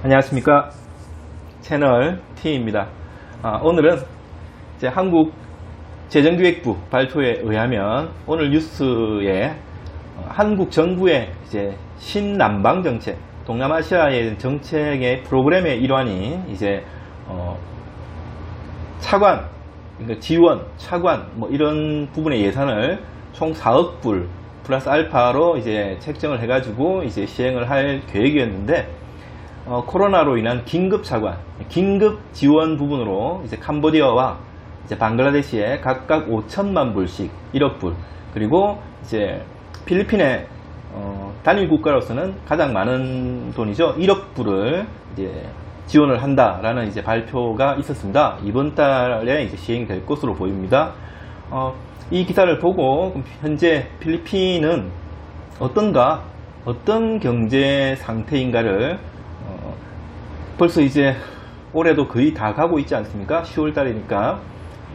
안녕하십니까, 채널 T입니다. 오늘은 이제 한국 재정기획부 발표에 의하면 오늘 뉴스에 한국 정부의 이제 신남방 정책, 동남아시아의 정책의 프로그램의 일환인 이제 차관, 그러니까 지원, 차관 뭐 이런 부분의 예산을 총 4억 불 플러스 알파로 이제 책정을 해가지고 이제 시행을 할 계획이었는데, 코로나로 인한 긴급 차관, 긴급 지원 부분으로 이제 캄보디아와 이제 방글라데시에 각각 5천만 불씩 1억 불, 그리고 이제 필리핀의 단일 국가로서는 가장 많은 돈이죠. 1억 불을 이제 지원을 한다라는 이제 발표가 있었습니다. 이번 달에 이제 시행이 될 것으로 보입니다. 이 기사를 보고 현재 필리핀은 어떤가, 어떤 경제 상태인가를 벌써 이제 올해도 거의 다 가고 있지 않습니까? 10월 달이니까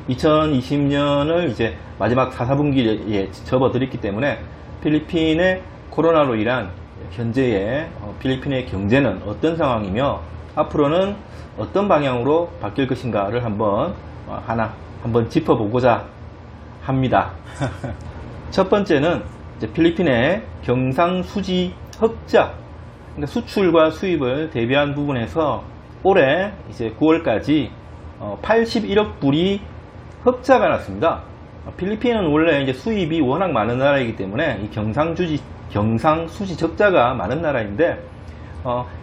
2020년을 이제 마지막 4분기에 접어들었기 때문에 필리핀의 코로나로 인한 현재의 필리핀의 경제는 어떤 상황이며 앞으로는 어떤 방향으로 바뀔 것인가를 한번 짚어보고자 합니다. 첫 번째는 이제 필리핀의 경상수지 흑자, 그러니까 수출과 수입을 대비한 부분에서 올해 이제 9월까지 81억 불이 흑자가 났습니다. 필리핀은 원래 이제 수입이 워낙 많은 나라이기 때문에 이 경상수지 적자가 많은 나라인데,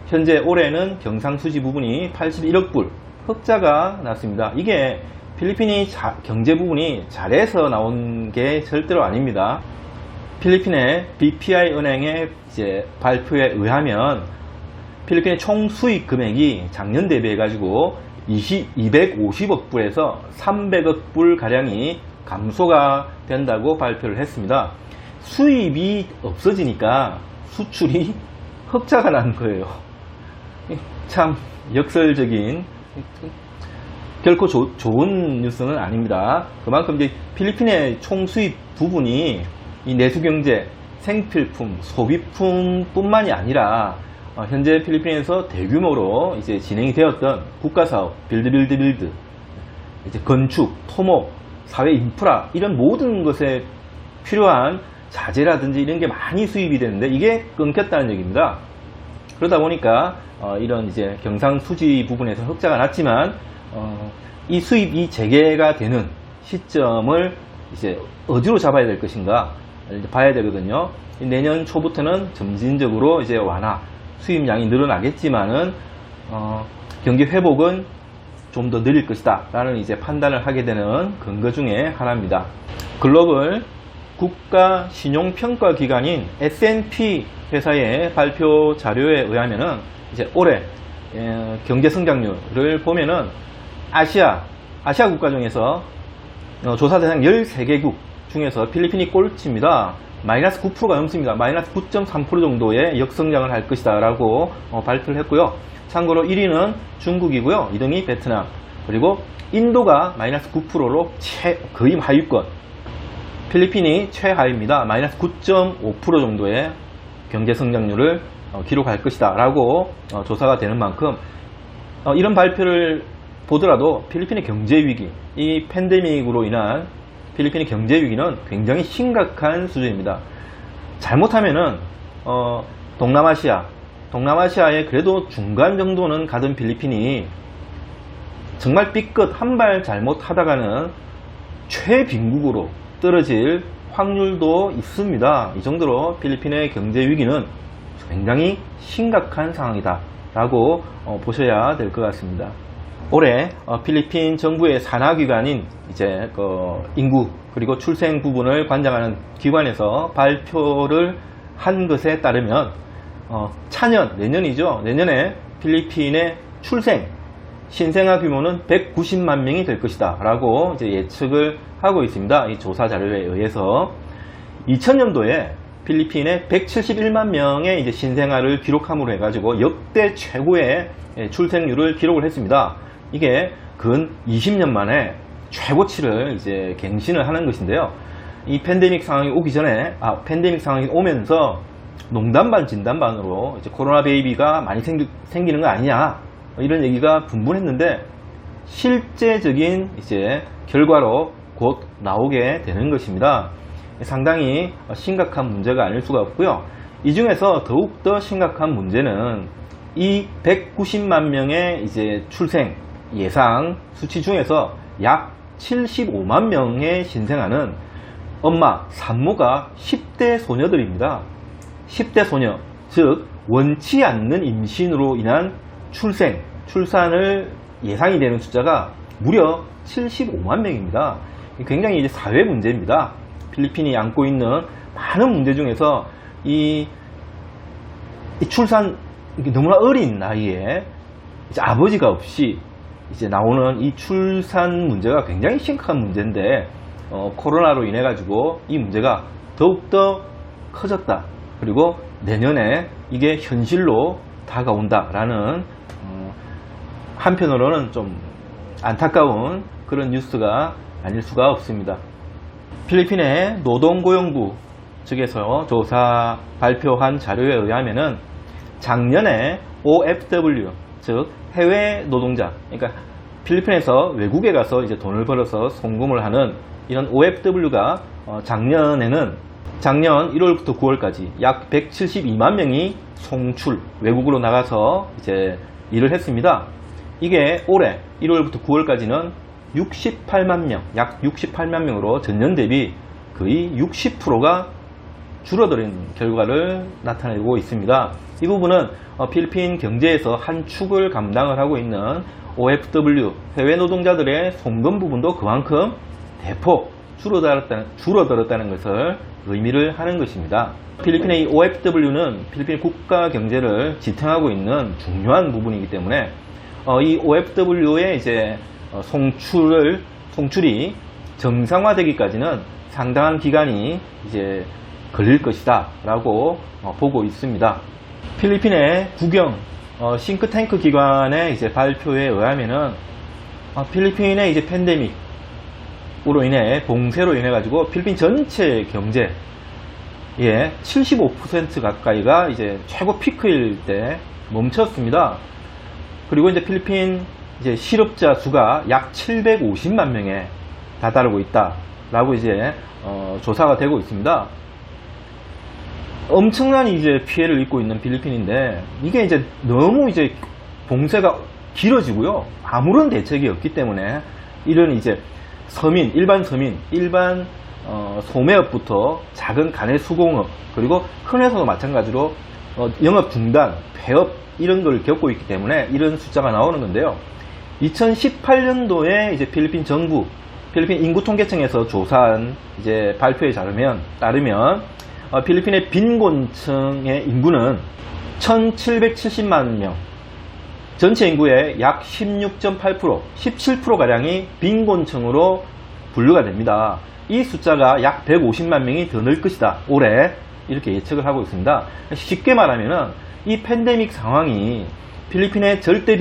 현재 올해는 경상수지 부분이 81억 불 흑자가 났습니다. 이게 필리핀이 경제 부분이 잘해서 나온 게 절대로 아닙니다. 필리핀의 BPI 은행의 이제 발표에 의하면 필리핀의 총 수입 금액이 작년 대비해 가지고 250억 불에서 300억 불 가량이 감소가 된다고 발표를 했습니다. 수입이 없어지니까 수출이 흑자가 난 거예요. 참 역설적인, 결코 좋은 뉴스는 아닙니다. 그만큼 이제 필리핀의 총 수입 부분이 이 내수경제, 생필품, 소비품 뿐만이 아니라 현재 필리핀에서 대규모로 이제 진행이 되었던 국가사업, 빌드, 이제 건축, 토목, 사회 인프라, 이런 모든 것에 필요한 자재라든지 이런 게 많이 수입이 되는데 이게 끊겼다는 얘기입니다. 그러다 보니까 이런 이제 경상수지 부분에서 흑자가 났지만 이 수입이 재개가 되는 시점을 이제 어디로 잡아야 될 것인가 봐야 되거든요. 내년 초부터는 점진적으로 이제 완화, 수입량이 늘어나겠지만은 경기 회복은 좀 더 느릴 것이다 라는 이제 판단을 하게 되는 근거 중에 하나입니다. 글로벌 국가 신용평가 기관인 S&P 회사의 발표 자료에 의하면은 이제 올해 경제 성장률을 보면은 아시아 국가 중에서 조사 대상 13개국 중에서 필리핀이 꼴찌입니다. 마이너스 9%가 넘습니다. 마이너스 9.3% 정도의 역성장을 할 것이다 라고 발표를 했고요. 참고로 1위는 중국이고요. 2등이 베트남, 그리고 인도가 마이너스 9%로 거의 하위권, 필리핀이 최하위입니다. 마이너스 9.5% 정도의 경제 성장률을 기록할 것이다 라고 조사가 되는 만큼 이런 발표를 보더라도 필리핀의 경제 위기, 이 팬데믹으로 인한 필리핀의 경제 위기는 굉장히 심각한 수준입니다. 잘못하면은 동남아시아에 그래도 중간 정도는 가던 필리핀이 정말 삐끗 한 발 잘못하다가는 최빈국으로 떨어질 확률도 있습니다. 이 정도로 필리핀의 경제 위기는 굉장히 심각한 상황이다 라고 보셔야 될 것 같습니다. 올해 필리핀 정부의 산하기관인 이제 인구 그리고 출생 부분을 관장하는 기관에서 발표를 한 것에 따르면 내년이죠. 내년에 필리핀의 신생아 규모는 190만 명이 될 것이다 라고 이제 예측을 하고 있습니다. 이 조사 자료에 의해서 2000년도에 필리핀에 171만 명의 이제 신생아를 기록함으로 해가지고 역대 최고의 출생률을 기록을 했습니다. 이게 근 20년 만에 최고치를 이제 갱신을 하는 것인데요. 이 팬데믹 상황이 오기 전에, 팬데믹 상황이 오면서 농담 반 진담 반으로 이제 코로나 베이비가 많이 생기는 거 아니냐, 이런 얘기가 분분했는데 실제적인 이제 결과로 곧 나오게 되는 것입니다. 상당히 심각한 문제가 아닐 수가 없고요. 이 중에서 더욱더 심각한 문제는 이 190만 명의 이제 출생 예상 수치 중에서 약 75만 명의 신생아는 엄마, 산모가 10대 소녀들입니다. 10대 소녀, 즉 원치 않는 임신으로 인한 출산을 예상이 되는 숫자가 무려 75만 명입니다. 굉장히 이제 사회 문제입니다. 필리핀이 안고 있는 많은 문제 중에서 이 출산, 너무나 어린 나이에 이제 아버지가 없이 이제 나오는 이 출산 문제가 굉장히 심각한 문제인데, 코로나로 인해 가지고 이 문제가 더욱더 커졌다. 그리고 내년에 이게 현실로 다가온다라는 한편으로는 좀 안타까운 그런 뉴스가 아닐 수가 없습니다. 필리핀의 노동고용부 측에서 조사 발표한 자료에 의하면은 작년에 OFW, 즉 해외 노동자, 그러니까 필리핀에서 외국에 가서 이제 돈을 벌어서 송금을 하는 이런 OFW가 작년 1월부터 9월까지 약 172만 명이 외국으로 나가서 이제 일을 했습니다. 이게 올해 1월부터 9월까지는 68만 명, 약 68만 명으로 전년 대비 거의 60%가 줄어드는 결과를 나타내고 있습니다. 이 부분은 필리핀 경제에서 한 축을 감당을 하고 있는 OFW, 해외 노동자들의 송금 부분도 그만큼 대폭 줄어들었다는 것을 의미를 하는 것입니다. 필리핀의 이 OFW는 필리핀 국가 경제를 지탱하고 있는 중요한 부분이기 때문에 이 OFW의 이제 송출이 정상화되기까지는 상당한 기간이 이제 걸릴 것이다 라고 보고 있습니다. 필리핀의 국영 싱크탱크 기관의 이제 발표에 의하면은 필리핀의 이제 팬데믹으로 인해 봉쇄로 인해 가지고 필리핀 전체 경제의 75% 가까이가 이제 최고 피크일 때 멈췄습니다. 그리고 이제 필리핀 이제 실업자 수가 약 750만 명에 다다르고 있다라고 이제 조사가 되고 있습니다. 엄청난 이제 피해를 입고 있는 필리핀인데 이게 이제 너무 이제 봉쇄가 길어지고요. 아무런 대책이 없기 때문에 이런 이제 일반 소매업부터 작은 가내 수공업, 그리고 큰 회사도 마찬가지로 영업 중단, 폐업 이런 걸 겪고 있기 때문에 이런 숫자가 나오는 건데요. 2018년도에 이제 필리핀 정부, 필리핀 인구통계청에서 조사한 이제 발표에 따르면 필리핀의 빈곤층의 인구는 1770만 명, 전체 인구의 약 16.8%, 17%가량이 빈곤층으로 분류가 됩니다. 이 숫자가 약 150만 명이 더 늘 것이다, 올해, 이렇게 예측을 하고 있습니다. 쉽게 말하면 이 팬데믹 상황이 필리핀의 절대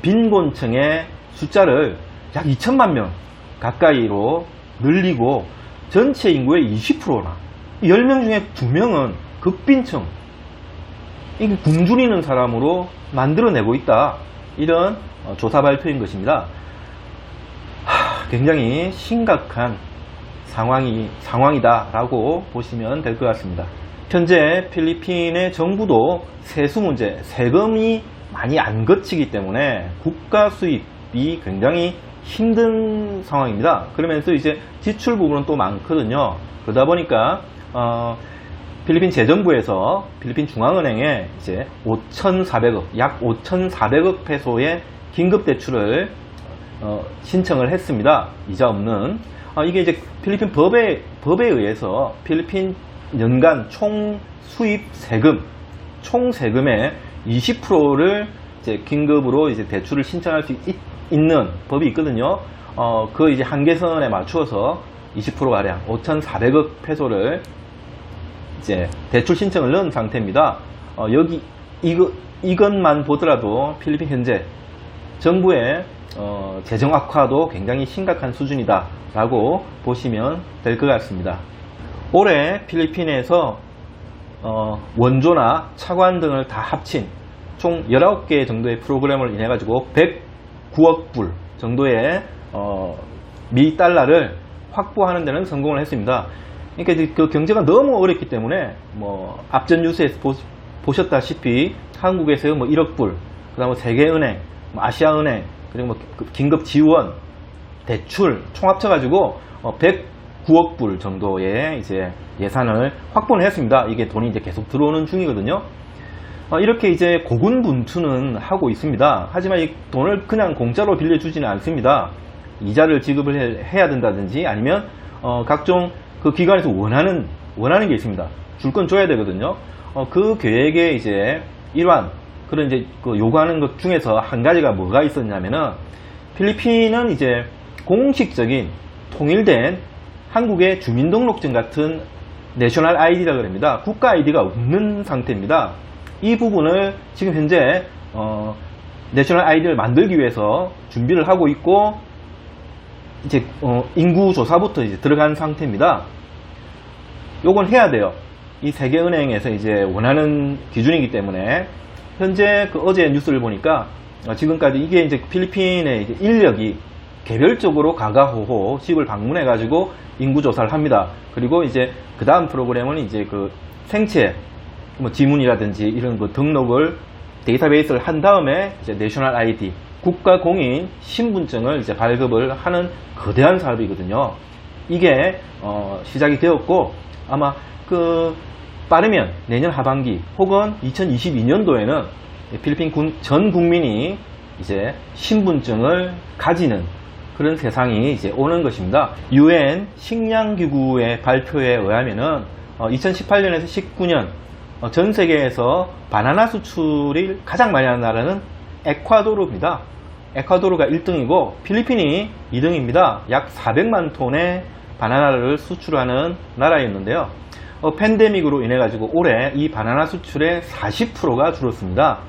빈곤층의 숫자를 약 2천만 명 가까이로 늘리고 전체 인구의 20%나 10명 중에 2명은 극빈층, 이게 굶주리는 사람으로 만들어내고 있다, 이런 조사 발표인 것입니다. 굉장히 심각한 상황이다 라고 보시면 될 것 같습니다. 현재 필리핀의 정부도 세수 문제, 세금이 많이 안 거치기 때문에 국가 수입이 굉장히 힘든 상황입니다. 그러면서 이제 지출 부분은 또 많거든요. 그러다 보니까 필리핀 재정부에서 필리핀 중앙은행에 이제 5,400억, 약 5,400억 페소의 긴급 대출을 신청을 했습니다. 이자 없는. 이게 이제 필리핀 법에 의해서 필리핀 연간 총 수입 세금, 총 세금의 20%를 이제 긴급으로 이제 대출을 신청할 수 있는 법이 있거든요. 그 이제 한계선에 맞추어서 20%가량 5,400억 페소를 이제 대출 신청을 넣은 상태입니다. 이것만 보더라도 필리핀 현재 정부의 재정 악화도 굉장히 심각한 수준이다 라고 보시면 될 것 같습니다. 올해 필리핀에서 원조나 차관 등을 다 합친 총 19개 정도의 프로그램을 인해 가지고 109억 불 정도의 미 달러를 확보하는 데는 성공을 했습니다. 그러니까 그 경제가 너무 어렵기 때문에 뭐 앞전 뉴스에서 보셨다시피 한국에서 뭐 1억 불, 그다음에 세계은행, 아시아은행, 그리고 뭐 긴급 지원, 대출 총 합쳐가지고 109억 불 정도의 이제 예산을 확보를 했습니다. 이게 돈이 이제 계속 들어오는 중이거든요. 이렇게 이제 고군분투는 하고 있습니다. 하지만 이 돈을 그냥 공짜로 빌려주지는 않습니다. 이자를 지급을 해야 된다든지 아니면 각종 그 기관에서 원하는 게 있습니다. 줄 건 줘야 되거든요. 그 계획의 이제 일환, 그런 이제 그 요구하는 것 중에서 한 가지가 뭐가 있었냐면은 필리핀은 이제 공식적인 통일된 한국의 주민등록증 같은 내셔널 아이디라 그럽니다. 국가 아이디가 없는 상태입니다. 이 부분을 지금 현재 내셔널 아이디를 만들기 위해서 준비를 하고 있고 이제 인구조사부터 이제 들어간 상태입니다. 요건 해야 돼요. 이 세계은행에서 이제 원하는 기준이기 때문에 현재 그 어제 뉴스를 보니까 지금까지 이게 이제 필리핀의 이제 인력이 개별적으로 가가호호 집을 방문해 가지고 인구조사를 합니다. 그리고 이제 그 다음 프로그램은 이제 그 생체 뭐 지문이라든지 이런 그 등록을 데이터베이스를 한 다음에 이제 내셔널 아이디 국가 공인 신분증을 이제 발급을 하는 거대한 사업이거든요. 이게 시작이 되었고 아마 그 빠르면 내년 하반기 혹은 2022년도에는 필리핀 전 국민이 이제 신분증을 가지는 그런 세상이 이제 오는 것입니다. UN 식량기구의 발표에 의하면은 2018년에서 19년 전 세계에서 바나나 수출을 가장 많이 하는 나라는 에콰도르입니다. 에콰도르가 1등이고 필리핀이 2등입니다. 약 400만 톤의 바나나를 수출하는 나라였는데요. 팬데믹으로 인해 가지고 올해 이 바나나 수출의 40%가 줄었습니다.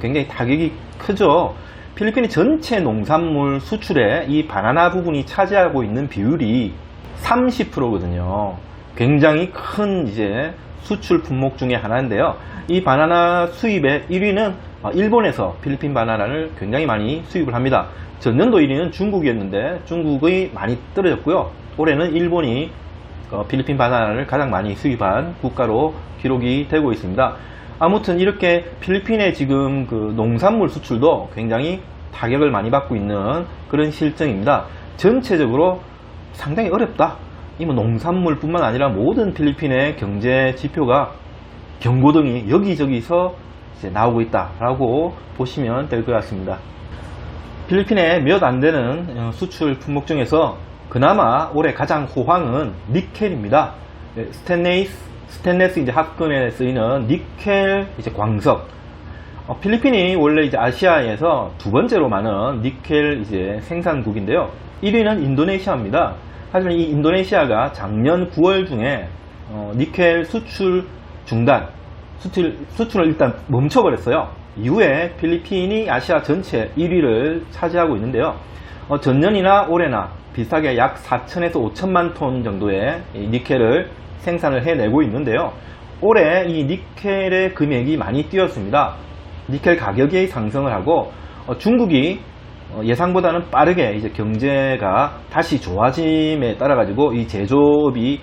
굉장히 타격이 크죠. 필리핀이 전체 농산물 수출에 이 바나나 부분이 차지하고 있는 비율이 30%거든요. 굉장히 큰 이제 수출 품목 중에 하나인데요. 이 바나나 수입의 1위는 일본에서 필리핀 바나나를 굉장히 많이 수입을 합니다. 전년도 1위는 중국이었는데 중국이 많이 떨어졌고요. 올해는 일본이 필리핀 바나나를 가장 많이 수입한 국가로 기록이 되고 있습니다. 아무튼 이렇게 필리핀의 지금 그 농산물 수출도 굉장히 타격을 많이 받고 있는 그런 실정입니다. 전체적으로 상당히 어렵다. 이 뭐 농산물뿐만 아니라 모든 필리핀의 경제 지표가 경고등이 여기저기서 이제 나오고 있다라고 보시면 될 것 같습니다. 필리핀의 몇 안 되는 수출 품목 중에서 그나마 올해 가장 호황은 니켈입니다. 스테인레스 이제 합금에 쓰이는 니켈 이제 광석. 필리핀이 원래 이제 아시아에서 두 번째로 많은 니켈 이제 생산국인데요. 1위는 인도네시아입니다. 하지만 이 인도네시아가 작년 9월 중에 니켈 수출 중단, 수출을 일단 멈춰버렸어요. 이후에 필리핀이 아시아 전체 1위를 차지하고 있는데요. 전년이나 올해나 비슷하게 약 4천에서 5천만 톤 정도의 니켈을 생산을 해내고 있는데요. 올해 이 니켈의 금액이 많이 뛰었습니다. 니켈 가격이 상승을 하고 중국이 예상보다는 빠르게 이제 경제가 다시 좋아짐에 따라 가지고 이 제조업이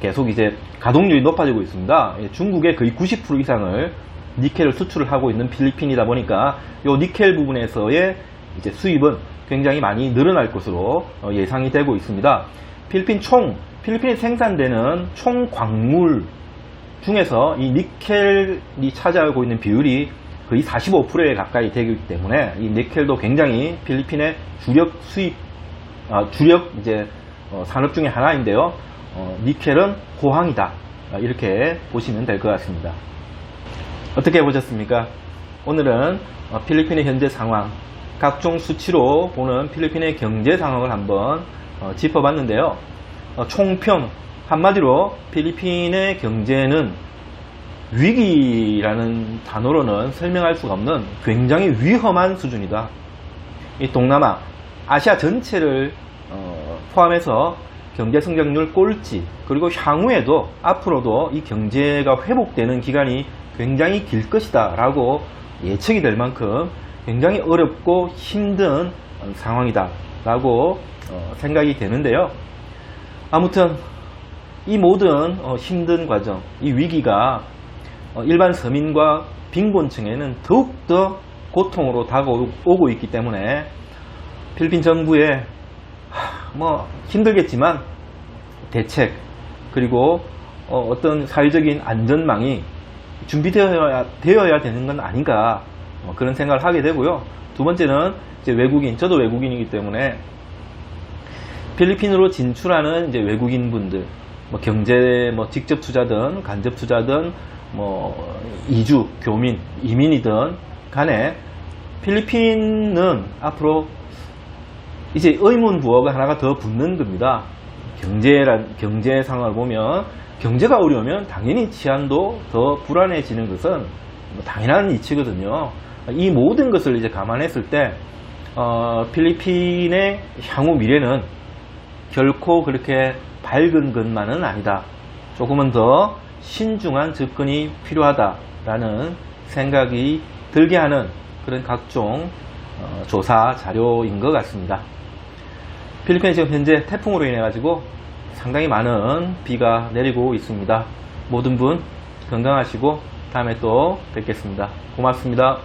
계속 이제 가동률이 높아지고 있습니다. 중국의 거의 90% 이상을 니켈을 수출을 하고 있는 필리핀이다 보니까 이 니켈 부분에서의 이제 수입은 굉장히 많이 늘어날 것으로 예상이 되고 있습니다. 필리핀에 생산되는 총 광물 중에서 이 니켈이 차지하고 있는 비율이 거의 45%에 가까이 되기 때문에 이 니켈도 굉장히 필리핀의 주력 이제 산업 중에 하나인데요. 니켈은 호황이다. 이렇게 보시면 될 것 같습니다. 어떻게 보셨습니까? 오늘은 필리핀의 현재 상황, 각종 수치로 보는 필리핀의 경제 상황을 한번 짚어봤는데요. 총평 한마디로 필리핀의 경제는 위기라는 단어로는 설명할 수가 없는 굉장히 위험한 수준이다. 이 동남아, 아시아 전체를 포함해서 경제 성장률 꼴찌, 그리고 향후에도 앞으로도 이 경제가 회복되는 기간이 굉장히 길 것이다 라고 예측이 될 만큼 굉장히 어렵고 힘든 상황이다 라고 생각이 되는데요. 아무튼 이 모든 힘든 과정, 이 위기가 일반 서민과 빈곤층에는 더욱더 고통으로 다가오고 있기 때문에 필리핀 정부의 뭐 힘들겠지만 대책, 그리고 어떤 사회적인 안전망이 준비되어야 되는 건 아닌가, 그런 생각을 하게 되고요. 두 번째는 이제 외국인, 저도 외국인이기 때문에 필리핀으로 진출하는 이제 외국인분들, 뭐 경제, 뭐 직접 투자든 간접 투자든 뭐 이주, 교민, 이민이든 간에 필리핀은 앞으로 이제 의문부호가 하나가 더 붙는 겁니다. 경제 상황을 보면 경제가 어려우면 당연히 치안도 더 불안해지는 것은 뭐 당연한 이치거든요. 이 모든 것을 이제 감안했을 때 필리핀의 향후 미래는 결코 그렇게 밝은 것만은 아니다. 조금은 더 신중한 접근이 필요하다라는 생각이 들게 하는 그런 각종 조사 자료인 것 같습니다. 필리핀에 지금 현재 태풍으로 인해 가지고 상당히 많은 비가 내리고 있습니다. 모든 분 건강하시고 다음에 또 뵙겠습니다. 고맙습니다.